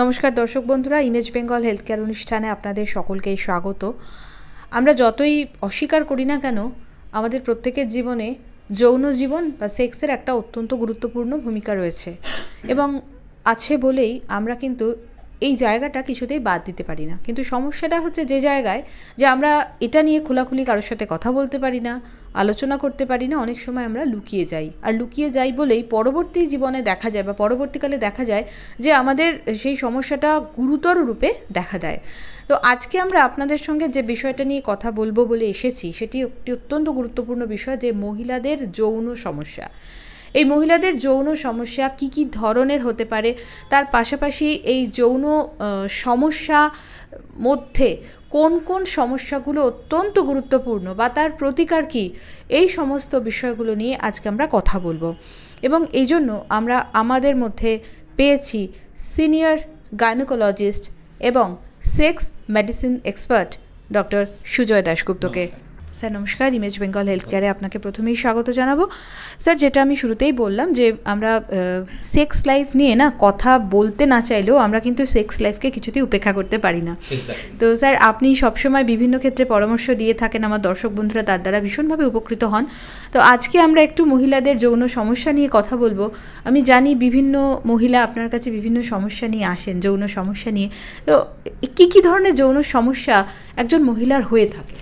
নমস্কার দর্শক বন্ধুরা, ইমেজ বেঙ্গল হেলথ কেয়ার অনুষ্ঠানে আপনাদের সকলকেই স্বাগত। আমরা যতই অস্বীকার করি না কেন, আমাদের প্রত্যেকের জীবনে যৌন জীবন বা সেক্সের একটা অত্যন্ত গুরুত্বপূর্ণ ভূমিকা রয়েছে এবং আছে বলেই আমরা কিন্তু এই জায়গাটা কিছুতেই বাদ দিতে পারি না। কিন্তু সমস্যাটা হচ্ছে যে জায়গায় যে আমরা এটা নিয়ে খোলাখুলি কারোর সাথে কথা বলতে পারি না, আলোচনা করতে পারি না। অনেক সময় আমরা লুকিয়ে যাই, আর লুকিয়ে যাই বলেই পরবর্তী জীবনে দেখা যায় বা পরবর্তীকালে দেখা যায় যে আমাদের সেই সমস্যাটা গুরুতর রূপে দেখা দেয়। তো আজকে আমরা আপনাদের সঙ্গে যে বিষয়টা নিয়ে কথা বলবো বলে এসেছি সেটি একটি অত্যন্ত গুরুত্বপূর্ণ বিষয়, যে মহিলাদের যৌন সমস্যা। এই মহিলাদের যৌন সমস্যা কী কী ধরনের হতে পারে, তার পাশাপাশি এই যৌন সমস্যা মধ্যে কোন কোন সমস্যাগুলো অত্যন্ত গুরুত্বপূর্ণ বা তার প্রতিকার কী, এই সমস্ত বিষয়গুলো নিয়ে আজকে আমরা কথা বলবো। এবং এই জন্য আমরা আমাদের মধ্যে পেয়েছি সিনিয়র গাইনোকোলজিস্ট এবং sex medicine expert doctor Sujoy দাশগুপ্তকে। স্যার নমস্কার, ইমেজ বেঙ্গল হেলথ কেয়ারে আপনাকে প্রথমেই স্বাগত জানাবো। স্যার, যেটা আমি শুরুতেই বললাম যে আমরা সেক্স লাইফ নিয়ে না কথা বলতে না চাইলেও আমরা কিন্তু সেক্স লাইফকে কিছুতেই উপেক্ষা করতে পারি না। তো স্যার, আপনি সবসময় বিভিন্ন ক্ষেত্রে পরামর্শ দিয়ে থাকেন, আমার দর্শক বন্ধুরা তার দ্বারা ভীষণভাবে উপকৃত হন। তো আজকে আমরা একটু মহিলাদের যৌন সমস্যা নিয়ে কথা বলবো। আমি জানি বিভিন্ন মহিলা আপনার কাছে বিভিন্ন সমস্যা নিয়ে আসেন, যৌন সমস্যা নিয়ে। তো কী কী ধরনের যৌন সমস্যা একজন মহিলার হয়ে থাকে?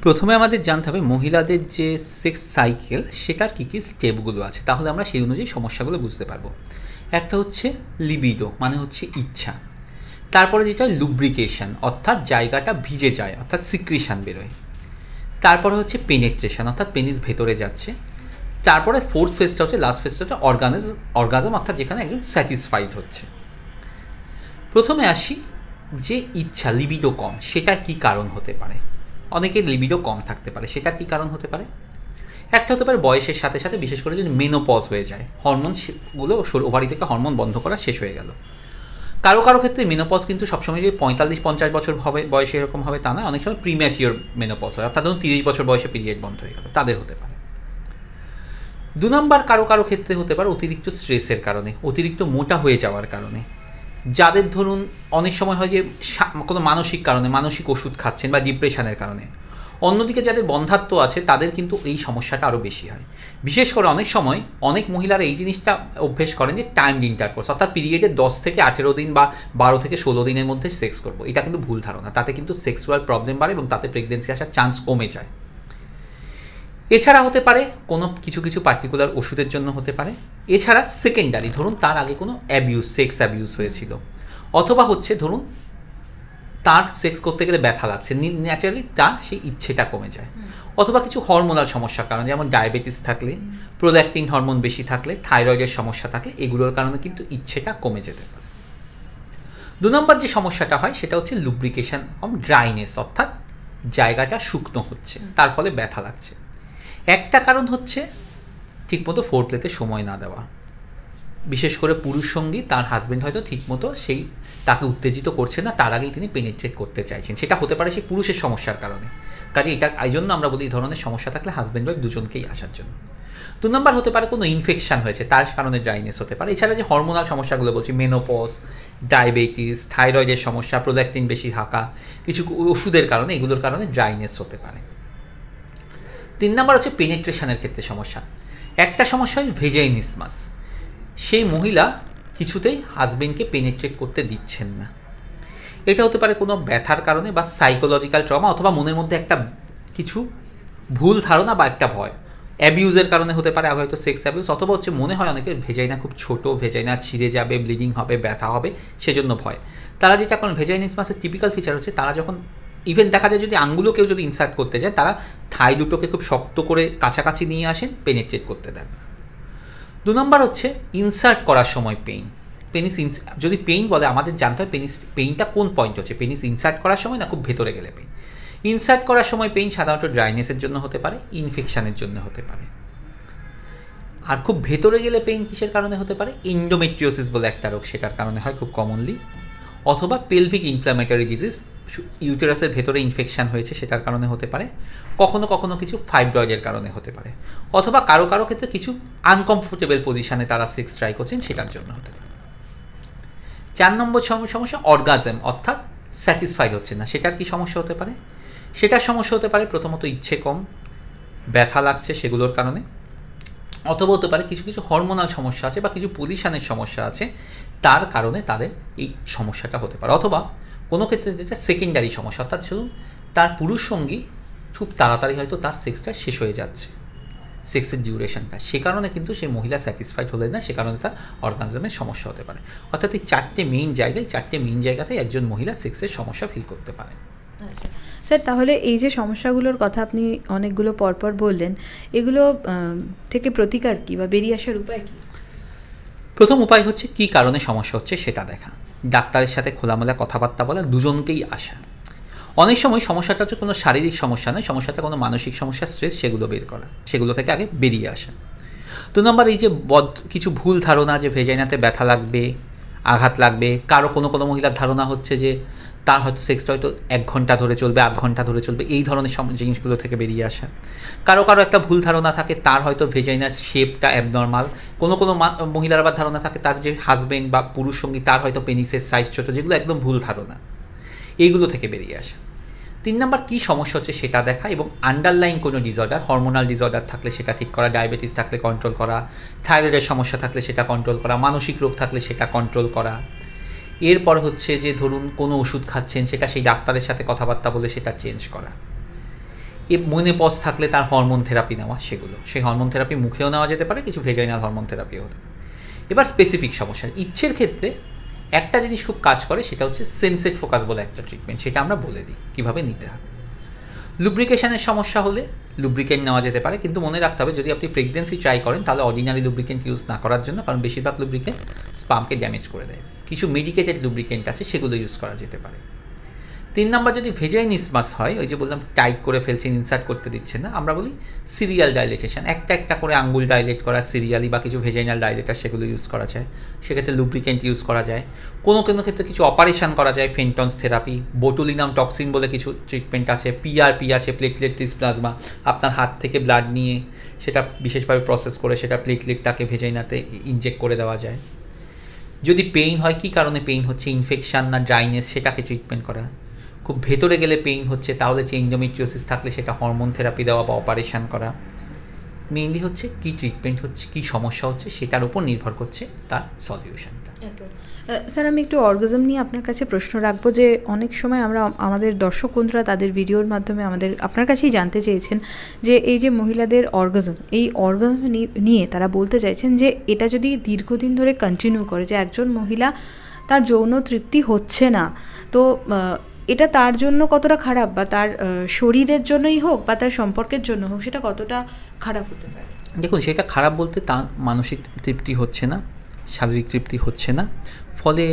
প্রথমে আমাদের জানতে হবে মহিলাদের যে সেক্স সাইকেল সেটার কী কী স্টেপগুলো আছে, তাহলে আমরা সেই অনুযায়ী সমস্যাগুলো বুঝতে পারবো। একটা হচ্ছে লিবিডো, মানে হচ্ছে ইচ্ছা। তারপরে যেটা লুব্রিকেশন, অর্থাৎ জায়গাটা ভিজে যায়, অর্থাৎ সিক্রিশন বেরোয়। তারপরে হচ্ছে পেনেট্রেশন, অর্থাৎ পেনিস ভেতরে যাচ্ছে। তারপরে ফোর্থ ফেজটা হচ্ছে, লাস্ট ফেজটা হচ্ছে অর্গাজম, অর্থাৎ যেখানে একজন স্যাটিসফাইড হচ্ছে। প্রথমে আসি যে ইচ্ছা, লিবিডো কম, সেটার কি কারণ হতে পারে? অনেকের লিবিডো কম থাকতে পারে, সেটার কি কারণ হতে পারে? একটা হতে পারে বয়সের সাথে সাথে, বিশেষ করে যদি মেনোপজ হয়ে যায়, হরমোনগুলো ওভারি থেকে হরমোন বন্ধ করা শেষ হয়ে গেল। কারো কারো ক্ষেত্রে মেনোপজ কিন্তু সবসময় যে 45-50 বছর হবে বয়সে এরকম হবে তা নয়, অনেক সময় প্রিম্যাচিওর মেনোপজ হয়, অর্থাৎ ধরুন 30 বছর বয়সে পিরিয়ড বন্ধ হয়ে গেল, তাদের হতে পারে। 2 নম্বর, কারো কারো ক্ষেত্রে হতে পারে অতিরিক্ত স্ট্রেসের কারণে, অতিরিক্ত মোটা হয়ে যাওয়ার কারণে। যাদের ধরুন অনেক সময় হয় যে কোনো মানসিক কারণে, মানসিক ওষুধ খাচ্ছেন বা ডিপ্রেশনের কারণে। অন্যদিকে যাদের বন্ধ্যাত্ব আছে তাদের কিন্তু এই সমস্যাটা আরও বেশি হয়। বিশেষ করে অনেক সময় অনেক মহিলারা এই জিনিসটা অভ্যেস করেন যে টাইমড ইন্টারকোর্স, অর্থাৎ পিরিয়ডের 10 থেকে 18 দিন বা 12 থেকে 16 দিনের মধ্যে সেক্স করবো। এটা কিন্তু ভুল ধারণা, তাতে কিন্তু সেক্সুয়াল প্রবলেম বাড়ে এবং তাতে প্রেগনেন্সি আসার চান্স কমে যায়। এছাড়া হতে পারে কোনো কিছু কিছু পার্টিকুলার ওষুধের জন্য হতে পারে। এছাড়া সেকেন্ডারি, ধরুন তার আগে কোনো সেক্স অ্যাবিউজ হয়েছিল, অথবা হচ্ছে ধরুন তার সেক্স করতে গেলে ব্যথা লাগছে, ন্যাচারালি তার সেই ইচ্ছেটা কমে যায়। অথবা কিছু হরমোনাল সমস্যার কারণে, যেমন ডায়াবেটিস থাকলে, প্রোল্যাক্টিন হরমোন বেশি থাকলে, থাইরয়েডের সমস্যা থাকলে, এগুলোর কারণে কিন্তু ইচ্ছেটা কমে যেতে পারে। 2 নম্বর যে সমস্যাটা হয় সেটা হচ্ছে লুব্রিকেশন কম, ড্রাইনেস, অর্থাৎ জায়গাটা শুকনো হচ্ছে, তার ফলে ব্যথা লাগছে। একটা কারণ হচ্ছে ঠিকমতো ফোরপ্লেতে সময় না দেওয়া। বিশেষ করে পুরুষ সঙ্গী, তার হাজব্যান্ড হয়তো ঠিকমতো তাকে উত্তেজিত করছে না, তার আগেই তিনি পেনিট্রেট করতে চাইছেন। সেটা হতে পারে সেই পুরুষের সমস্যার কারণে। কাজে এটা এই জন্য আমরা বলি এই ধরনের সমস্যা থাকলে হাজব্যান্ড ওয়াইফ দুজনকেই আসার জন্য। 2 নম্বর হতে পারে কোনো ইনফেকশন হয়েছে, তার কারণে ড্রাইনেস হতে পারে। এছাড়া যে হরমোনাল সমস্যাগুলো বলছি, মেনোপজ, ডায়াবেটিস, থাইরয়েডের সমস্যা, প্রোল্যাক্টিন বেশি থাকা, কিছু ওষুধের কারণে, এগুলোর কারণে ড্রাইনেস হতে পারে। 3 নম্বর হচ্ছে পেনিট্রেশনের ক্ষেত্রে সমস্যা। একটা সমস্যা হয় ভেজাইনিসমাস, সেই মহিলা কিছুতেই হাজবেন্ডকে পেনিট্রেট করতে দিচ্ছেন না। এটা হতে পারে কোনো ব্যথার কারণে বা সাইকোলজিক্যাল ট্রমা, অথবা মনের মধ্যে একটা কিছু ভুল ধারণা বা একটা ভয়, অ্যাবিউজের কারণে হতে পারে, হয়তো সেক্স অ্যাবিউজ, অথবা হচ্ছে মনে হয় অনেকের ভেজাইনা খুব ছোট, ভেজাইনা ছিঁড়ে যাবে, ব্লিডিং হবে, ব্যথা হবে, সেজন্য ভয়। তারা যেটা করেন, ভেজাইনিসমাসের টিপিক্যাল ফিচার হচ্ছে তারা যখন ইভেন দেখা যায় যদি আঙ্গুলো কেউ যদি ইনসার্ট করতে যায়, তারা থাই দুটোকে খুব শক্ত করে কাছাকাছি নিয়ে আসেন, পেনিট্রেট করতে দেন। 2 নম্বর হচ্ছে ইনসার্ট করার সময় পেইন। পেনিস যদি পেইন বলে, আমাদের জানতে হয় পেইনটা কোন পয়েন্ট হচ্ছে, পেনিস ইনসার্ট করার সময় না খুব ভেতরে গেলে পেইন। ইনসার্ট করার সময় পেইন সাধারণত ড্রাইনেসের জন্য হতে পারে, ইনফেকশনের জন্য হতে পারে। আর খুব ভেতরে গেলে পেইন কিসের কারণে হতে পারে? এন্ডোমেট্রিওসিস বলে একটা রোগ, সেটার কারণে হয় খুব কমনলি। অথবা পেলভিক ইনফ্ল্যামেটরি ডিজিজ, ইউটেরাসের ভেতরে ইনফেকশন হয়েছে, সেটার কারণে হতে পারে। কখনো কখনো কিছু ফাইব্রয়েডের কারণে হতে পারে। অথবা কারো কারো ক্ষেত্রে কিছু আনকমফোর্টেবল পজিশনে তারা সেক্স ট্রাই করছেন, সেটার জন্য হতে পারে। 4 নম্বর সমস্যা অর্গাজম, অর্থাৎ স্যাটিসফাইড হচ্ছে না। সেটার কি সমস্যা হতে পারে? সেটার সমস্যা হতে পারে প্রথমত ইচ্ছে কম, ব্যথা লাগছে সেগুলোর কারণে, অথবা হতে পারে কিছু কিছু হরমোনাল সমস্যা আছে বা কিছু পজিশনের সমস্যা আছে, তার কারণে তাদের এই সমস্যাটা হতে পারে। অথবা কোনো ক্ষেত্রে যেটা সেকেন্ডারি সমস্যা, অর্থাৎ শুধু তার পুরুষ সঙ্গী খুব তাড়াতাড়ি হয়তো তার সেক্সটা শেষ হয়ে যাচ্ছে, সেক্সের ডিউরেশনটা, সে কারণে কিন্তু সেই মহিলা স্যাটিসফাইড হলে না, সে কারণে তার অর্গানজমের সমস্যা হতে পারে। অর্থাৎ এই 4টে মেইন জায়গাতেই একজন মহিলা সেক্সের সমস্যা ফিল করতে পারে। আচ্ছা স্যার, তাহলে এই যে সমস্যাগুলোর কথা আপনি অনেকগুলো পরপর বললেন, এগুলো থেকে প্রতিকার কী বা বেরিয়ে আসার উপায় কী? প্রথম উপায় হচ্ছে কী কারণে সমস্যা হচ্ছে সেটা দেখা, ডাক্তারের সাথে খোলামেলা কথাবার্তা বলা, দুজনকেই আসা। অনেক সময় সমস্যাটা হচ্ছে কোনো শারীরিক সমস্যা নয়, সমস্যাটা কোনো মানসিক সমস্যা, স্ট্রেস, সেগুলো বের করা, সেগুলো থেকে আগে বেরিয়ে আসা। 2 নম্বর এই যে কিছু ভুল ধারণা যে ভেজাইনাতে ব্যথা লাগবে, আঘাত লাগবে, কোনো মহিলার ধারণা হচ্ছে যে তার হয়তো সেক্সটা হয়তো 1 ঘন্টা ধরে চলবে, 8 ঘন্টা ধরে চলবে, এই ধরনের জিনিসগুলো থেকে বেরিয়ে আসা। কারো একটা ভুল ধারণা থাকে তার হয়তো ভেজাইনার শেপটা অ্যাবনর্মাল, কোনো মহিলার আবার ধারণা থাকে তার যে হাজবেন্ড বা পুরুষ সঙ্গী তার হয়তো পেনিসের সাইজ ছোট, যেগুলো একদম ভুল ধারণা, এইগুলো থেকে বেরিয়ে আসা। 3 নম্বর কী সমস্যা হচ্ছে সেটা দেখা এবং আন্ডারলাইন কোনো ডিসঅর্ডার, হরমোনাল ডিসঅর্ডার থাকলে সেটা ঠিক করা, ডায়াবেটিস থাকলে কন্ট্রোল করা, থাইরয়েডের সমস্যা থাকলে সেটা কন্ট্রোল করা, মানসিক রোগ থাকলে সেটা কন্ট্রোল করা। এরপর হচ্ছে যে ধরুন কোনো ওষুধ খাচ্ছেন, সেটা সেই ডাক্তারের সাথে কথাবার্তা বলে সেটা চেঞ্জ করা। মেনোপজ থাকলে তার হরমোন থেরাপি নেওয়া, সেই হরমোন থেরাপি মুখেও নেওয়া যেতে পারে, কিছু ভেজাইনাল হরমোন থেরাপিও হতে পারে। এবার স্পেসিফিক সমস্যা, ইচ্ছের ক্ষেত্রে একটা জিনিস খুব কাজ করে, সেটা হচ্ছে সেন্সেট ফোকাস বলে একটা ট্রিটমেন্ট, সেটা আমরা বলে দিই কীভাবে নিতে হবে। লুব্রিকেশনের সমস্যা হলে লুব্রিকেন্ট নেওয়া যেতে পারে, কিন্তু মনে রাখতে হবে যদি আপনি প্রেগনেন্সি ট্রাই করেন তাহলে অর্ডিনারি লুব্রিকেন্ট ইউজ না করার জন্য, কারণ বেশিরভাগ লুব্রিকেন্ট স্পামকে ড্যামেজ করে দেয়। কিছু মেডিকেটেড লুব্রিকেন্ট আছে, সেগুলো ইউজ করা যেতে পারে। 3 নম্বর যদি ভেজাইনিসমাস হয়, ওই যে বললাম টাইট করে ফেলছেন, ইনসার্ট করতে দিচ্ছেন না, আমরা বলি সিরিয়াল ডাইলেটেশন, একটা করে আঙ্গুল ডাইলেট করা সিরিয়ালি, বা কিছু ভেজাইনাল ডাইলেটার সেগুলো ইউজ করা যায়, সেক্ষেত্রে লুব্রিকেন্ট ইউজ করা যায়। কোনো ক্ষেত্রে কিছু অপারেশন করা যায়, ফেন্টনস থেরাপি, বোটুলিনাম টক্সিন বলে কিছু ট্রিটমেন্ট আছে, পিআরপি আছে, প্লেটলেট রিচ প্লাজমা, আপনার হাত থেকে ব্লাড নিয়ে সেটা বিশেষভাবে প্রসেস করে সেটা প্লেটলেটটাকে ভেজাইনাতে ইনজেক্ট করে দেওয়া যায়। যদি পেইন হয়, কী কারণে পেইন হচ্ছে, ইনফেকশান না ড্রাইনেস, সেটাকে ট্রিটমেন্ট করা। খুব ভেতরে গেলে পেইন হচ্ছে, তাহলে যে এন্ডোমেট্রিওসিস থাকলে সেটা হরমোন থেরাপি দেওয়া বা অপারেশন করা। মেইনলি হচ্ছে কী ট্রিটমেন্ট হচ্ছে, কী সমস্যা হচ্ছে, সেটার উপর নির্ভর করছে তার সলিউশনটা। স্যার, আমি একটু অর্গাজম নিয়ে আপনার কাছে প্রশ্ন রাখবো, যে অনেক সময় আমাদের দর্শক বন্ধুরা তাদের ভিডিওর মাধ্যমে আপনার কাছেই জানতে চেয়েছেন যে এই যে মহিলাদের অর্গাজম, এই অর্গাজম নিয়ে তারা বলতে চাইছেন যে এটা যদি দীর্ঘদিন ধরে কন্টিনিউ করে, যে একজন মহিলা তার যৌন তৃপ্তি হচ্ছে না, তো এটা তার জন্য কতটা খারাপ, বা তার শরীরের জন্যই হোক বা তার সম্পর্কের জন্য হোক, সেটা কতটা খারাপ হতে পারে? দেখুন, সেটা খারাপ বলতে তার মানসিক তৃপ্তি হচ্ছে না, শারীরিক তৃপ্তি হচ্ছে না, ফলে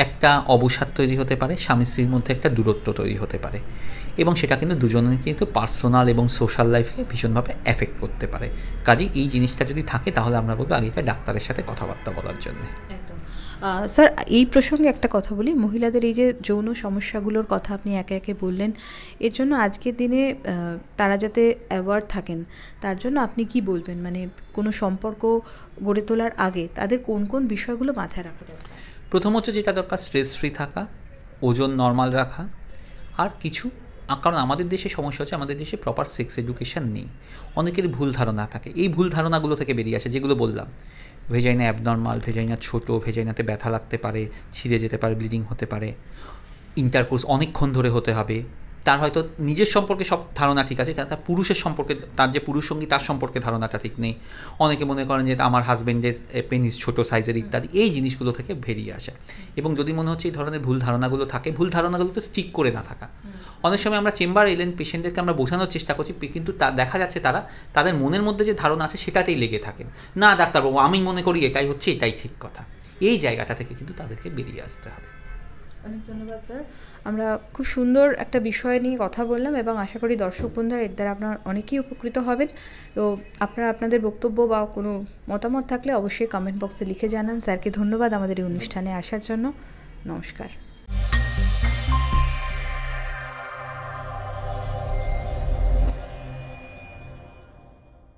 একটা অবসাদ তৈরি হতে পারে, স্বামী স্ত্রীর মধ্যে একটা দূরত্ব তৈরি হতে পারে, এবং সেটা কিন্তু দুজনের কিন্তু পার্সোনাল এবং সোশ্যাল লাইফকে ভীষণভাবে এফেক্ট করতে পারে। কাজেই এই জিনিসটা যদি থাকে তাহলে আমরা বলবো আগে এটা ডাক্তারের সাথে কথাবার্তা বলার জন্য। একদম। স্যার, এই প্রসঙ্গে একটা কথা বলি, মহিলাদের এই যে যৌন সমস্যাগুলোর কথা আপনি একে একে বললেন, এর জন্য আজকের দিনে তারা যাতে অ্যাওয়ার থাকেন, তার জন্য আপনি কি বলবেন? মানে কোনো সম্পর্ক গড়ে তোলার আগে তাদের কোন কোন বিষয়গুলো মাথায় রাখা দরকার? প্রথমত যেটা দরকার, স্ট্রেস ফ্রি থাকা, ওজন নর্মাল রাখা, আর কিছু, কারণ আমাদের দেশে সমস্যা হচ্ছে আমাদের দেশে প্রপার সেক্স এডুকেশান নেই, অনেকেরই ভুল ধারণা থাকে, এই ভুল ধারণাগুলো থেকে বেরিয়ে আসে, যেগুলো বললাম, ভেজাইনা অ্যাবনর্মাল, ভেজাইনা ছোট, ভেজাইনাতে ব্যথা লাগতে পারে, ছিঁড়ে যেতে পারে, ব্লিডিং হতে পারে, ইন্টারকোর্স অনেকক্ষণ ধরে হতে হবে, তার হয়তো নিজের সম্পর্কে সব ধারণা ঠিক আছে, তার পুরুষের সম্পর্কে, তার যে পুরুষ সঙ্গী তার সম্পর্কে ধারণাটা ঠিক নেই, অনেকে মনে করেন যে আমার হাজব্যান্ডের পেনিস ছোটো সাইজের ইত্যাদি, এই জিনিসগুলো থেকে বেরিয়ে আসে। এবং যদি মনে হচ্ছে এই ধরনের ভুল ধারণাগুলো থাকে, ভুল ধারণাগুলো তো স্টিক করে না থাকা, অনেক সময় আমরা চেম্বার এলেন পেশেন্টদেরকে আমরা বোঝানোর চেষ্টা করছি, কিন্তু দেখা যাচ্ছে তাদের মনের মধ্যে যে ধারণা আছে সেটাতেই লেগে থাকেন, না ডাক্তারবাবু আমি মনে করি এটাই হচ্ছে, এটাই ঠিক কথা, এই জায়গাটা থেকে কিন্তু তাদেরকে বেরিয়ে আসতে হবে। অনেক ধন্যবাদ স্যার, আমরা খুব সুন্দর একটা বিষয় নিয়ে কথা বললাম এবং আশা করি দর্শক বন্ধুরা এর দ্বারা আপনারা অনেকেই উপকৃত হবেন। তো আপনারা আপনাদের বক্তব্য বা কোনো মতামত থাকলে অবশ্যই কমেন্ট বক্সে লিখে জানান। স্যারকে ধন্যবাদ আমাদের এই অনুষ্ঠানে আসার জন্য। নমস্কার।